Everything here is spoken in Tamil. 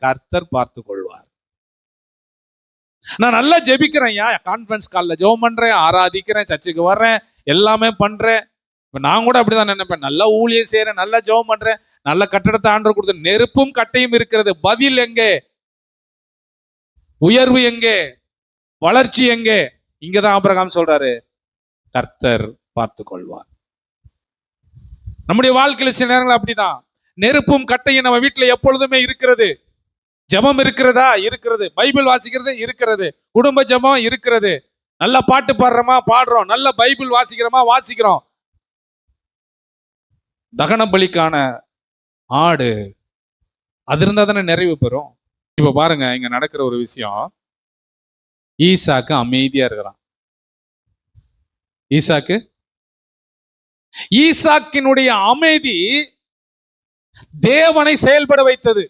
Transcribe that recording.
கர்த்தர் பார்த்து கொள்வார். நான் நல்லா ஜெபிக்கிறேன், கான்ஃபரன்ஸ் கால்ல ஜெபம் பண்றேன், ஆராதிக்கிறேன், சர்ச்சுக்கு வர்றேன், எல்லாமே பண்றேன். நான் கூட அப்படிதான் நினைப்பேன், நல்லா ஊழியம் செய்யறேன், நல்லா ஜெபம் பண்றேன், நல்ல கட்டடத்தை ஆண்டவர் கொடுத்து, நெருப்பும் கட்டையும் இருக்கிறது, பதில் எங்கே? உயர்வு எங்கே? வளர்ச்சி எங்கே? இங்கதான் ஆபிரகாம் சொல்றாரு, கர்த்தர் பார்த்து கொள்வார். நம்முடைய வாழ்க்கையில சில நேரங்கள் அப்படிதான், நெருப்பும் கட்டையும் நம்ம வீட்டுல எப்பொழுதுமே இருக்கிறது. ஜெபம் இருக்கிறதா? இருக்கிறது. பைபிள் வாசிக்கிறது இருக்கிறது. குடும்ப ஜெபம் இருக்கிறது. நல்ல பாட்டு பாடுறோமா? பாடுறோம். நல்ல பைபிள் வாசிக்கிறோமா? வாசிக்கிறோம். தகன பலிக்கான ஆடு அது இருந்தா தானே நிறைவு பெறும். இப்ப பாருங்க, இங்க நடக்கிற ஒரு விஷயம், ஈசாக்கு அமைதியா இருக்கிறான். ஈசாக்கினுடைய அமைதி தேவனை செயல்பட வைத்தது.